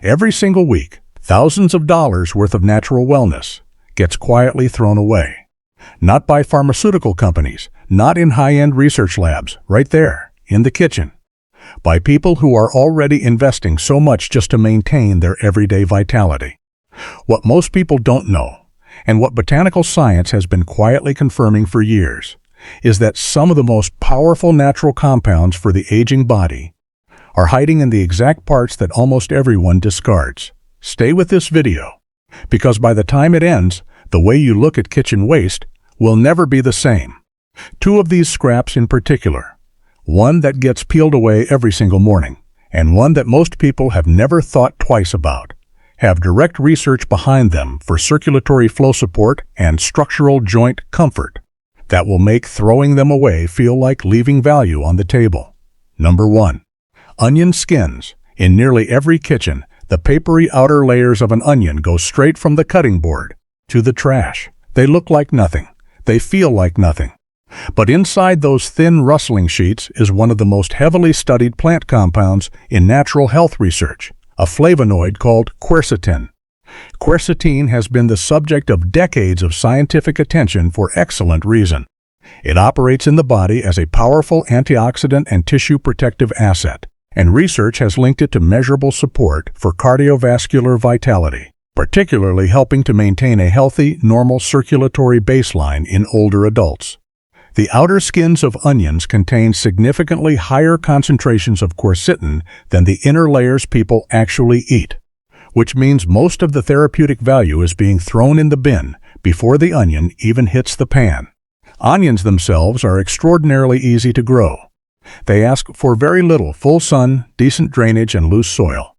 Every single week, thousands of dollars worth of natural wellness gets quietly thrown away. Not by pharmaceutical companies, not in high-end research labs, right there, in the kitchen. By people who are already investing so much just to maintain their everyday vitality. What most people don't know, and what botanical science has been quietly confirming for years, is that some of the most powerful natural compounds for the aging body are hiding in the exact parts that almost everyone discards. Stay with this video, because by the time it ends, the way you look at kitchen waste will never be the same. Two of these scraps in particular, one that gets peeled away every single morning, and one that most people have never thought twice about, have direct research behind them for circulatory flow support and structural joint comfort that will make throwing them away feel like leaving value on the table. Number 1. Onion skins. In nearly every kitchen, the papery outer layers of an onion go straight from the cutting board to the trash. They look like nothing. They feel like nothing. But inside those thin rustling sheets is one of the most heavily studied plant compounds in natural health research, a flavonoid called quercetin. Quercetin has been the subject of decades of scientific attention for excellent reason. It operates in the body as a powerful antioxidant and tissue protective asset, and research has linked it to measurable support for cardiovascular vitality, particularly helping to maintain a healthy, normal circulatory baseline in older adults. The outer skins of onions contain significantly higher concentrations of quercetin than the inner layers people actually eat, which means most of the therapeutic value is being thrown in the bin before the onion even hits the pan. Onions themselves are extraordinarily easy to grow. They ask for very little full sun, decent drainage, and loose soil.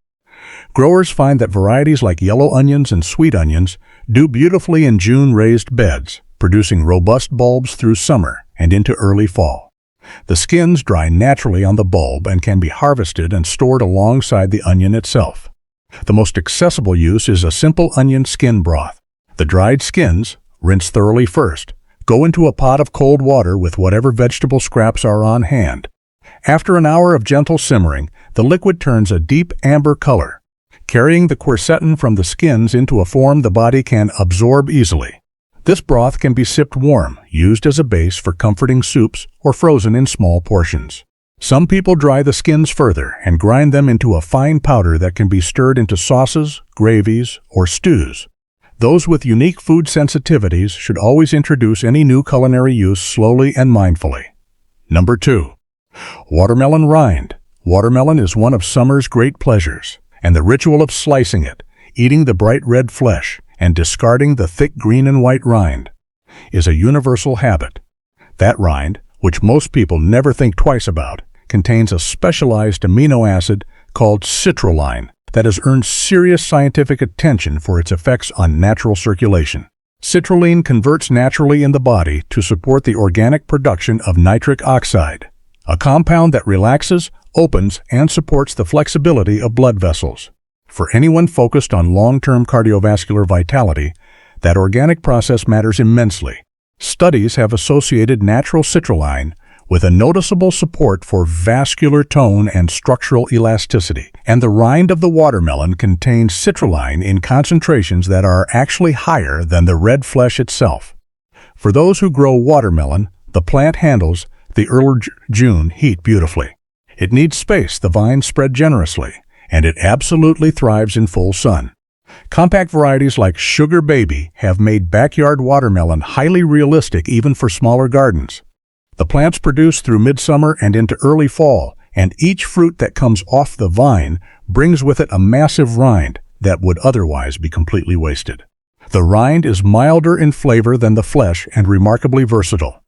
Growers find that varieties like yellow onions and sweet onions do beautifully in June-raised beds, producing robust bulbs through summer and into early fall. The skins dry naturally on the bulb and can be harvested and stored alongside the onion itself. The most accessible use is a simple onion skin broth. The dried skins, rinse thoroughly first, go into a pot of cold water with whatever vegetable scraps are on hand. After an hour of gentle simmering, the liquid turns a deep amber color, carrying the quercetin from the skins into a form the body can absorb easily. This broth can be sipped warm, used as a base for comforting soups, or frozen in small portions. Some people dry the skins further and grind them into a fine powder that can be stirred into sauces, gravies, or stews. Those with unique food sensitivities should always introduce any new culinary use slowly and mindfully. Number 2. Watermelon rind. Watermelon is one of summer's great pleasures, and the ritual of slicing it, eating the bright red flesh, and discarding the thick green and white rind is a universal habit. That rind, which most people never think twice about, contains a specialized amino acid called citrulline that has earned serious scientific attention for its effects on natural circulation. Citrulline converts naturally in the body to support the organic production of nitric oxide, a compound that relaxes, opens, and supports the flexibility of blood vessels. For anyone focused on long-term cardiovascular vitality, that organic process matters immensely. Studies have associated natural citrulline with a noticeable support for vascular tone and structural elasticity, and the rind of the watermelon contains citrulline in concentrations that are actually higher than the red flesh itself. For those who grow watermelon, the plant handles the early June heat beautifully. It needs space, the vines spread generously, and it absolutely thrives in full sun. Compact varieties like Sugar Baby have made backyard watermelon highly realistic even for smaller gardens. The plants produce through midsummer and into early fall, and each fruit that comes off the vine brings with it a massive rind that would otherwise be completely wasted. The rind is milder in flavor than the flesh and remarkably versatile.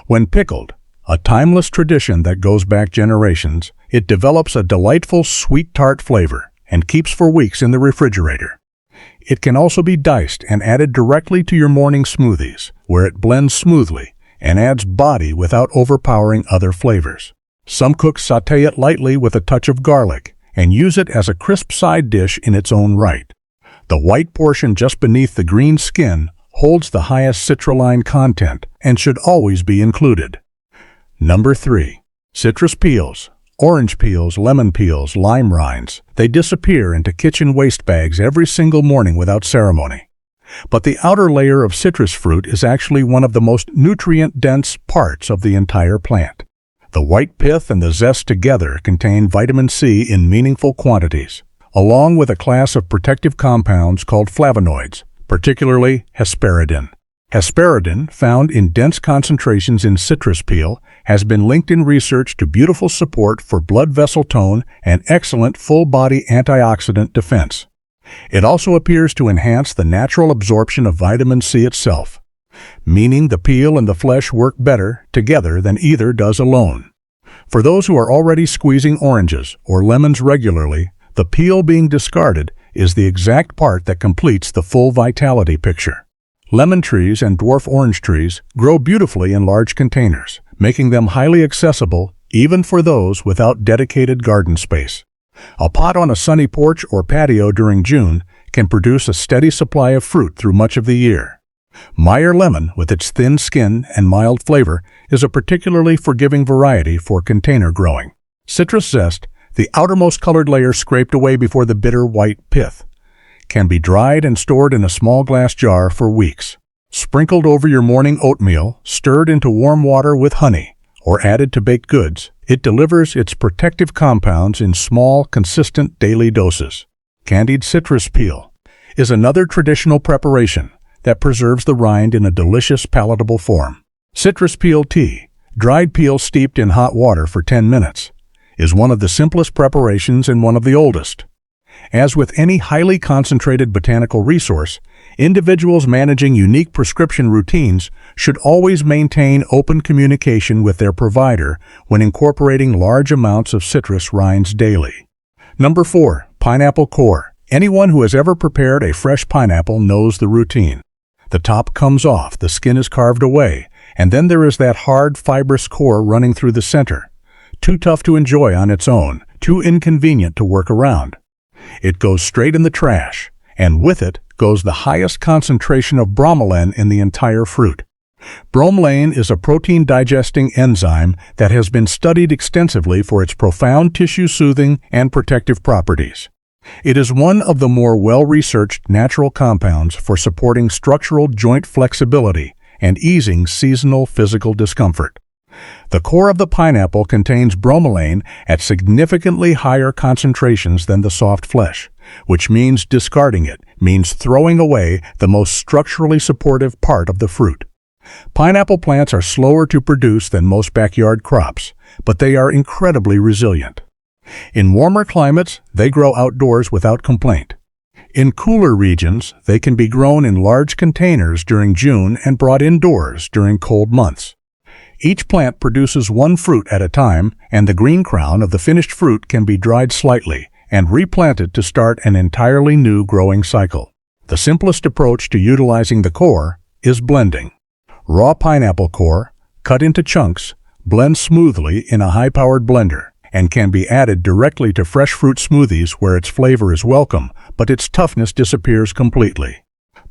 When pickled, a timeless tradition that goes back generations, it develops a delightful sweet tart flavor and keeps for weeks in the refrigerator. It can also be diced and added directly to your morning smoothies, where it blends smoothly and adds body without overpowering other flavors. Some cooks sauté it lightly with a touch of garlic and use it as a crisp side dish in its own right. The white portion just beneath the green skin holds the highest citrulline content and should always be included. Number 3. Citrus peels. Orange peels, lemon peels, lime rinds, they disappear into kitchen waste bags every single morning without ceremony. But the outer layer of citrus fruit is actually one of the most nutrient-dense parts of the entire plant. The white pith and the zest together contain vitamin C in meaningful quantities, along with a class of protective compounds called flavonoids, particularly hesperidin. Hesperidin, found in dense concentrations in citrus peel, has been linked in research to beautiful support for blood vessel tone and excellent full-body antioxidant defense. It also appears to enhance the natural absorption of vitamin C itself, meaning the peel and the flesh work better together than either does alone. For those who are already squeezing oranges or lemons regularly, the peel being discarded is the exact part that completes the full vitality picture. Lemon trees and dwarf orange trees grow beautifully in large containers, making them highly accessible even for those without dedicated garden space. A pot on a sunny porch or patio during June can produce a steady supply of fruit through much of the year. Meyer lemon, with its thin skin and mild flavor, is a particularly forgiving variety for container growing. Citrus zest, the outermost colored layer scraped away before the bitter white pith, can be dried and stored in a small glass jar for weeks. Sprinkled over your morning oatmeal, stirred into warm water with honey, or added to baked goods, it delivers its protective compounds in small, consistent daily doses. Candied citrus peel is another traditional preparation that preserves the rind in a delicious, palatable form. Citrus peel tea, dried peel steeped in hot water for 10 minutes, is one of the simplest preparations and one of the oldest. As with any highly concentrated botanical resource, individuals managing unique prescription routines should always maintain open communication with their provider when incorporating large amounts of citrus rinds daily. Number 4. Pineapple core. Anyone who has ever prepared a fresh pineapple knows the routine. The top comes off, the skin is carved away, and then there is that hard, fibrous core running through the center. Too tough to enjoy on its own, too inconvenient to work around. It goes straight in the trash, and with it goes the highest concentration of bromelain in the entire fruit. Bromelain is a protein-digesting enzyme that has been studied extensively for its profound tissue-soothing and protective properties. It is one of the more well-researched natural compounds for supporting structural joint flexibility and easing seasonal physical discomfort. The core of the pineapple contains bromelain at significantly higher concentrations than the soft flesh, which means discarding it means throwing away the most structurally supportive part of the fruit. Pineapple plants are slower to produce than most backyard crops, but they are incredibly resilient. In warmer climates, they grow outdoors without complaint. In cooler regions, they can be grown in large containers during June and brought indoors during cold months. Each plant produces one fruit at a time, and the green crown of the finished fruit can be dried slightly and replanted to start an entirely new growing cycle. The simplest approach to utilizing the core is blending. Raw pineapple core, cut into chunks, blend smoothly in a high-powered blender and can be added directly to fresh fruit smoothies where its flavor is welcome, but its toughness disappears completely.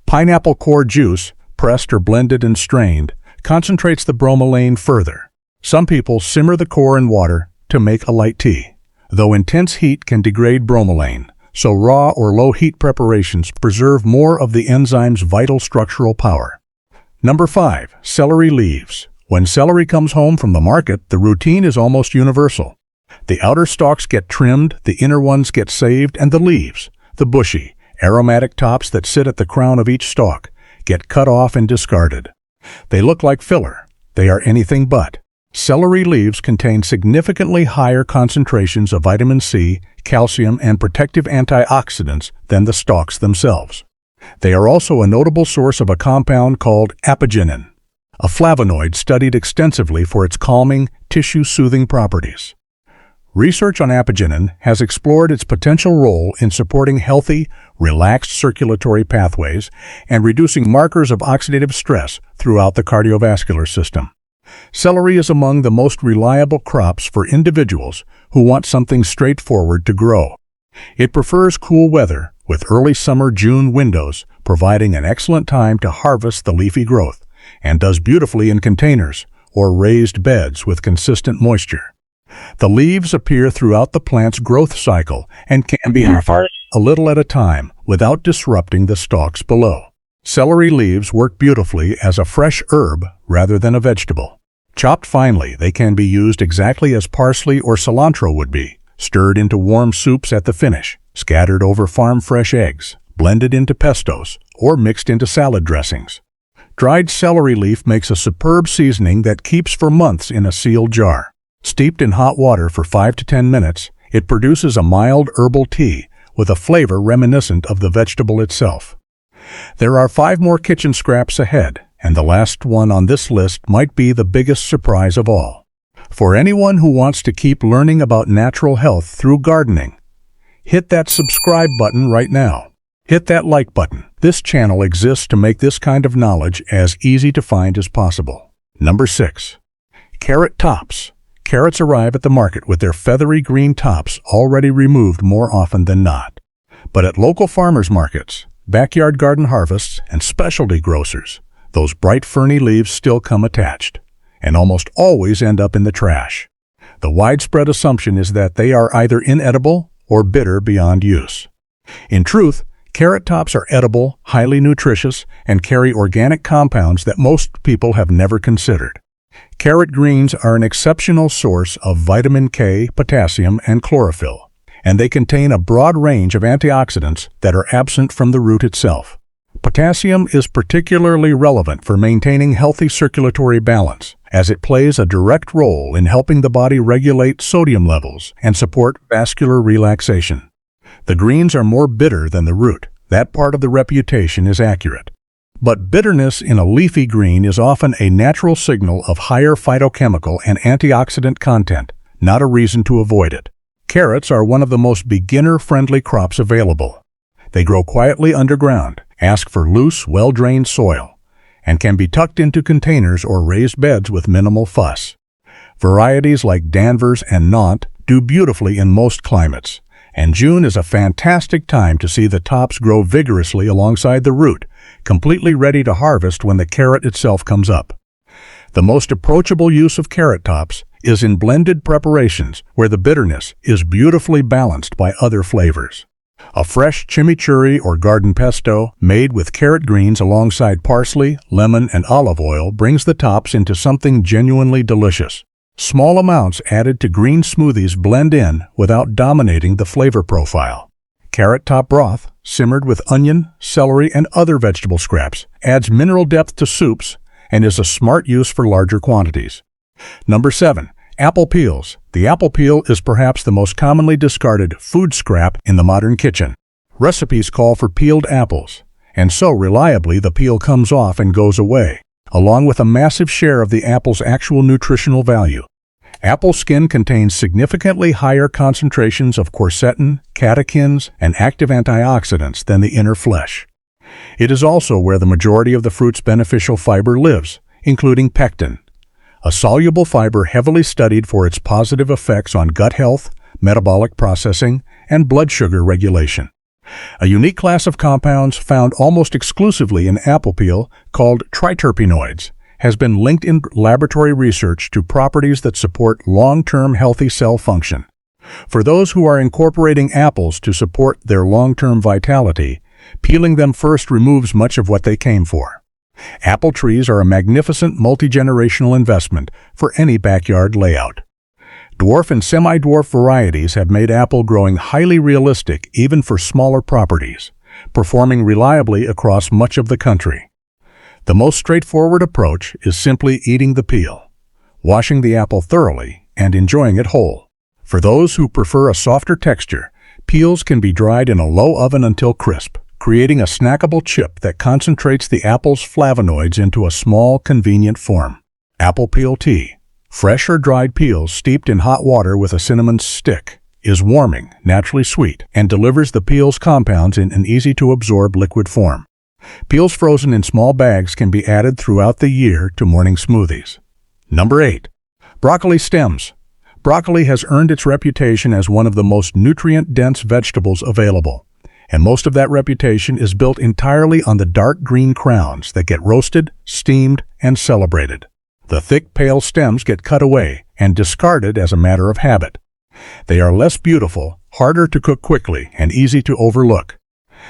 Pineapple core juice, pressed or blended and strained, concentrates the bromelain further. Some people simmer the core in water to make a light tea, though intense heat can degrade bromelain, so raw or low-heat preparations preserve more of the enzyme's vital structural power. Number 5. Celery leaves. When celery comes home from the market, the routine is almost universal. The outer stalks get trimmed, the inner ones get saved, and the leaves, the bushy, aromatic tops that sit at the crown of each stalk, get cut off and discarded. They look like filler. They are anything but. Celery leaves contain significantly higher concentrations of vitamin C, calcium, and protective antioxidants than the stalks themselves. They are also a notable source of a compound called apigenin, a flavonoid studied extensively for its calming, tissue-soothing properties. Research on apigenin has explored its potential role in supporting healthy, relaxed circulatory pathways and reducing markers of oxidative stress throughout the cardiovascular system. Celery is among the most reliable crops for individuals who want something straightforward to grow. It prefers cool weather, with early summer June windows providing an excellent time to harvest the leafy growth, and does beautifully in containers or raised beds with consistent moisture. The leaves appear throughout the plant's growth cycle and can be harvested a little at a time without disrupting the stalks below. Celery leaves work beautifully as a fresh herb rather than a vegetable. Chopped finely, they can be used exactly as parsley or cilantro would be, stirred into warm soups at the finish, scattered over farm-fresh eggs, blended into pestos, or mixed into salad dressings. Dried celery leaf makes a superb seasoning that keeps for months in a sealed jar. Steeped in hot water for 5 to 10 minutes, it produces a mild herbal tea with a flavor reminiscent of the vegetable itself. There are 5 more kitchen scraps ahead, and the last one on this list might be the biggest surprise of all. For anyone who wants to keep learning about natural health through gardening, hit that subscribe button right now. Hit that like button. This channel exists to make this kind of knowledge as easy to find as possible. Number 6. Carrot tops. Carrots arrive at the market with their feathery green tops already removed more often than not. But at local farmers markets, backyard garden harvests, and specialty grocers, those bright ferny leaves still come attached, and almost always end up in the trash. The widespread assumption is that they are either inedible or bitter beyond use. In truth, carrot tops are edible, highly nutritious, and carry organic compounds that most people have never considered. Carrot greens are an exceptional source of vitamin K, potassium, and chlorophyll, and they contain a broad range of antioxidants that are absent from the root itself. Potassium is particularly relevant for maintaining healthy circulatory balance, as it plays a direct role in helping the body regulate sodium levels and support vascular relaxation. The greens are more bitter than the root. That part of the reputation is accurate. But bitterness in a leafy green is often a natural signal of higher phytochemical and antioxidant content, not a reason to avoid it. Carrots are one of the most beginner-friendly crops available. They grow quietly underground, ask for loose, well-drained soil, and can be tucked into containers or raised beds with minimal fuss. Varieties like Danvers and Nantes do beautifully in most climates, and June is a fantastic time to see the tops grow vigorously alongside the root, completely ready to harvest when the carrot itself comes up. The most approachable use of carrot tops is in blended preparations where the bitterness is beautifully balanced by other flavors. A fresh chimichurri or garden pesto made with carrot greens alongside parsley, lemon, and olive oil brings the tops into something genuinely delicious. Small amounts added to green smoothies blend in without dominating the flavor profile. Carrot top broth, simmered with onion, celery, and other vegetable scraps, adds mineral depth to soups and is a smart use for larger quantities. Number 7. Apple peels. The apple peel is perhaps the most commonly discarded food scrap in the modern kitchen. Recipes call for peeled apples, and so reliably the peel comes off and goes away, along with a massive share of the apple's actual nutritional value. Apple skin contains significantly higher concentrations of quercetin, catechins, and active antioxidants than the inner flesh. It is also where the majority of the fruit's beneficial fiber lives, including pectin, a soluble fiber heavily studied for its positive effects on gut health, metabolic processing, and blood sugar regulation. A unique class of compounds found almost exclusively in apple peel, called triterpenoids, has been linked in laboratory research to properties that support long-term healthy cell function. For those who are incorporating apples to support their long-term vitality, peeling them first removes much of what they came for. Apple trees are a magnificent multi-generational investment for any backyard layout. Dwarf and semi-dwarf varieties have made apple growing highly realistic even for smaller properties, performing reliably across much of the country. The most straightforward approach is simply eating the peel, washing the apple thoroughly, and enjoying it whole. For those who prefer a softer texture, peels can be dried in a low oven until crisp, creating a snackable chip that concentrates the apple's flavonoids into a small, convenient form. Apple peel tea. Fresh or dried peels steeped in hot water with a cinnamon stick is warming, naturally sweet, and delivers the peel's compounds in an easy-to-absorb liquid form. Peels frozen in small bags can be added throughout the year to morning smoothies. Number 8. Broccoli stems. Broccoli has earned its reputation as one of the most nutrient-dense vegetables available, and most of that reputation is built entirely on the dark green crowns that get roasted, steamed, and celebrated. The thick, pale stems get cut away and discarded as a matter of habit. They are less beautiful, harder to cook quickly, and easy to overlook.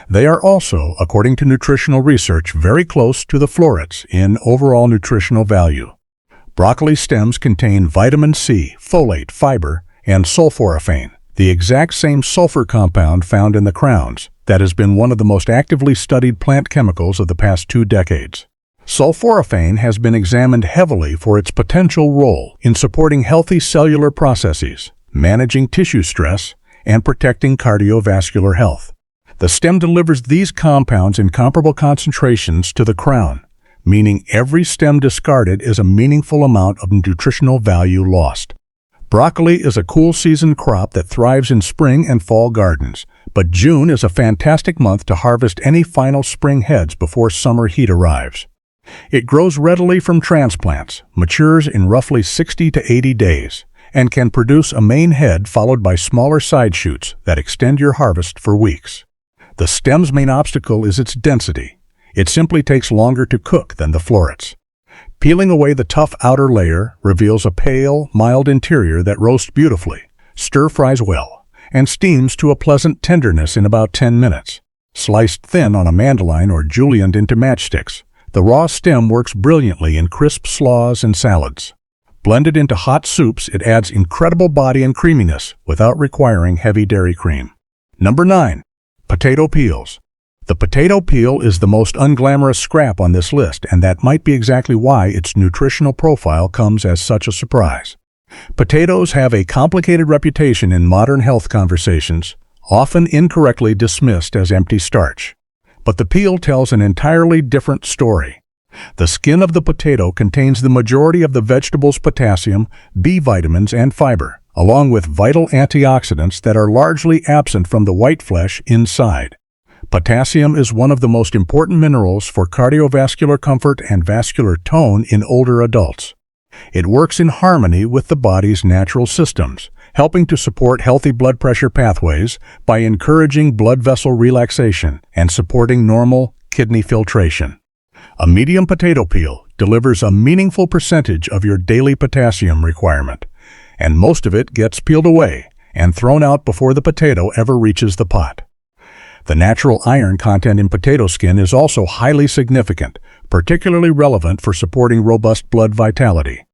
They are also, according to nutritional research, very close to the florets in overall nutritional value. Broccoli stems contain vitamin C, folate, fiber, and sulforaphane, the exact same sulfur compound found in the crowns that has been one of the most actively studied plant chemicals of the past 2 decades. Sulforaphane has been examined heavily for its potential role in supporting healthy cellular processes, managing tissue stress, and protecting cardiovascular health. The stem delivers these compounds in comparable concentrations to the crown, meaning every stem discarded is a meaningful amount of nutritional value lost. Broccoli is a cool season crop that thrives in spring and fall gardens, but June is a fantastic month to harvest any final spring heads before summer heat arrives. It grows readily from transplants, matures in roughly 60 to 80 days, and can produce a main head followed by smaller side shoots that extend your harvest for weeks. The stem's main obstacle is its density. It simply takes longer to cook than the florets. Peeling away the tough outer layer reveals a pale, mild interior that roasts beautifully, stir-fries well, and steams to a pleasant tenderness in about 10 minutes. Sliced thin on a mandolin or julienned into matchsticks, the raw stem works brilliantly in crisp slaws and salads. Blended into hot soups, it adds incredible body and creaminess without requiring heavy dairy cream. Number 9. Potato peels. The potato peel is the most unglamorous scrap on this list, and that might be exactly why its nutritional profile comes as such a surprise. Potatoes have a complicated reputation in modern health conversations, often incorrectly dismissed as empty starch. But the peel tells an entirely different story. The skin of the potato contains the majority of the vegetable's potassium, B vitamins, and fiber, along with vital antioxidants that are largely absent from the white flesh inside. Potassium is one of the most important minerals for cardiovascular comfort and vascular tone in older adults. It works in harmony with the body's natural systems, helping to support healthy blood pressure pathways by encouraging blood vessel relaxation and supporting normal kidney filtration. A medium potato peel delivers a meaningful percentage of your daily potassium requirement, and most of it gets peeled away and thrown out before the potato ever reaches the pot. The natural iron content in potato skin is also highly significant, particularly relevant for supporting robust blood vitality.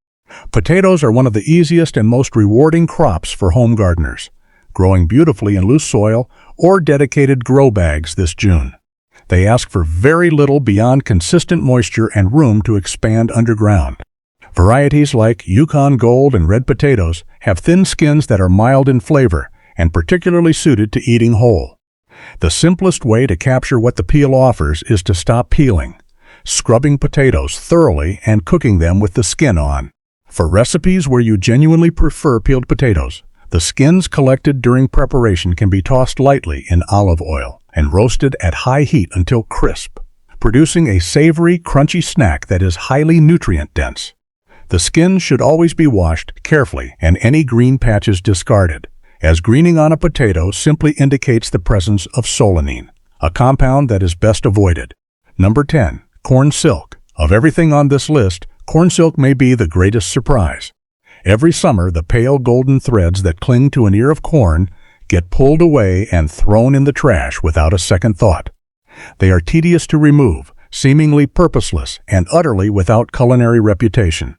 Potatoes are one of the easiest and most rewarding crops for home gardeners, growing beautifully in loose soil or dedicated grow bags this June. They ask for very little beyond consistent moisture and room to expand underground. Varieties like Yukon Gold and red potatoes have thin skins that are mild in flavor and particularly suited to eating whole. The simplest way to capture what the peel offers is to stop peeling, scrubbing potatoes thoroughly and cooking them with the skin on. For recipes where you genuinely prefer peeled potatoes, the skins collected during preparation can be tossed lightly in olive oil and roasted at high heat until crisp, producing a savory, crunchy snack that is highly nutrient-dense. The skin should always be washed carefully and any green patches discarded, as greening on a potato simply indicates the presence of solanine, a compound that is best avoided. Number 10. Corn silk. Of everything on this list, corn silk may be the greatest surprise. Every summer, the pale golden threads that cling to an ear of corn get pulled away and thrown in the trash without a second thought. They are tedious to remove, seemingly purposeless, and utterly without culinary reputation.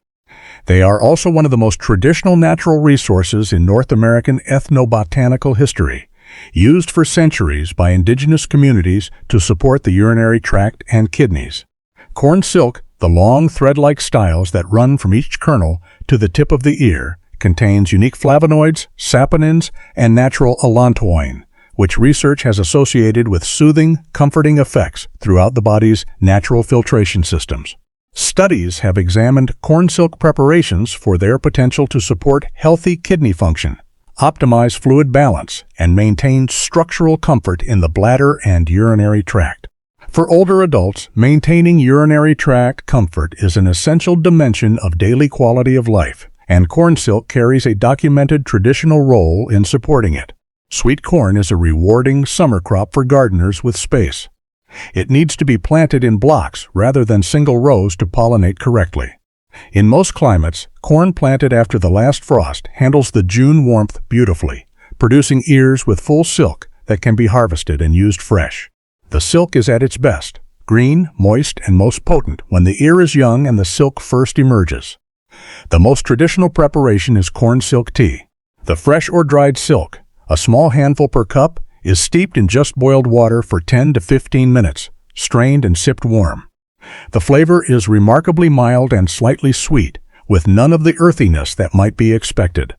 They are also one of the most traditional natural resources in North American ethnobotanical history, used for centuries by indigenous communities to support the urinary tract and kidneys. Corn silk, the long thread-like styles that run from each kernel to the tip of the ear, contains unique flavonoids, saponins, and natural allantoin, which research has associated with soothing, comforting effects throughout the body's natural filtration systems. Studies have examined corn silk preparations for their potential to support healthy kidney function, optimize fluid balance, and maintain structural comfort in the bladder and urinary tract. For older adults, maintaining urinary tract comfort is an essential dimension of daily quality of life, and corn silk carries a documented traditional role in supporting it. Sweet corn is a rewarding summer crop for gardeners with space. It needs to be planted in blocks rather than single rows to pollinate correctly. In most climates, corn planted after the last frost handles the June warmth beautifully, producing ears with full silk that can be harvested and used fresh. The silk is at its best, green, moist, and most potent when the ear is young and the silk first emerges. The most traditional preparation is corn silk tea. The fresh or dried silk, a small handful per cup, is steeped in just boiled water for 10 to 15 minutes, strained and sipped warm. The flavor is remarkably mild and slightly sweet, with none of the earthiness that might be expected.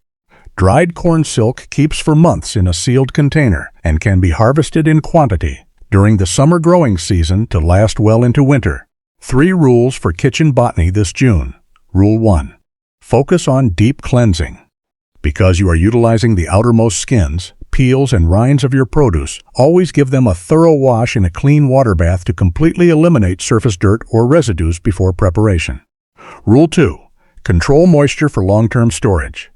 Dried corn silk keeps for months in a sealed container and can be harvested in quantity during the summer growing season to last well into winter. 3 rules for kitchen botany this June. Rule 1. Focus on deep cleansing. Because you are utilizing the outermost skins, peels, and rinds of your produce, always give them a thorough wash in a clean water bath to completely eliminate surface dirt or residues before preparation. Rule 2. Control moisture for long-term storage.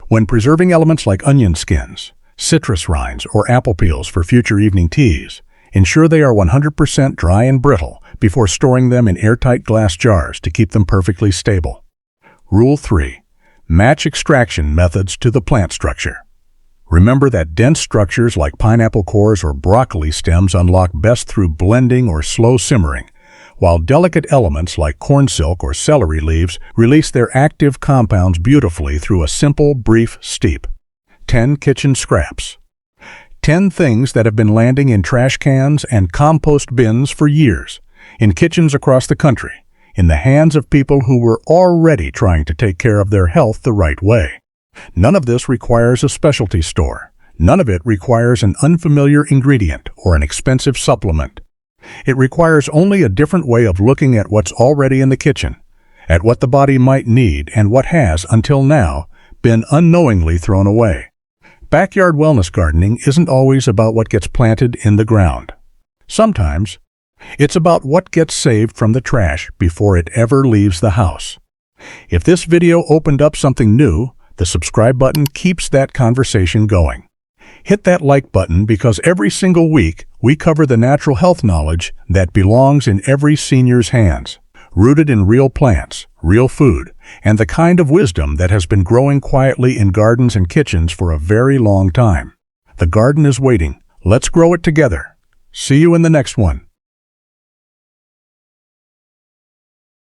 When preserving elements like onion skins, citrus rinds, or apple peels for future evening teas, ensure they are 100% dry and brittle before storing them in airtight glass jars to keep them perfectly stable. Rule 3. Match extraction methods to the plant structure. Remember that dense structures like pineapple cores or broccoli stems unlock best through blending or slow simmering, while delicate elements like corn silk or celery leaves release their active compounds beautifully through a simple, brief steep. 10 kitchen scraps. 10 things that have been landing in trash cans and compost bins for years, in kitchens across the country, in the hands of people who were already trying to take care of their health the right way. None of this requires a specialty store. None of it requires an unfamiliar ingredient or an expensive supplement. It requires only a different way of looking at what's already in the kitchen, at what the body might need and what has, until now, been unknowingly thrown away. Backyard wellness gardening isn't always about what gets planted in the ground. Sometimes, it's about what gets saved from the trash before it ever leaves the house. If this video opened up something new, the subscribe button keeps that conversation going. Hit that like button because every single week we cover the natural health knowledge that belongs in every senior's hands, rooted in real plants, real food, and the kind of wisdom that has been growing quietly in gardens and kitchens for a very long time. The garden is waiting. Let's grow it together. See you in the next one.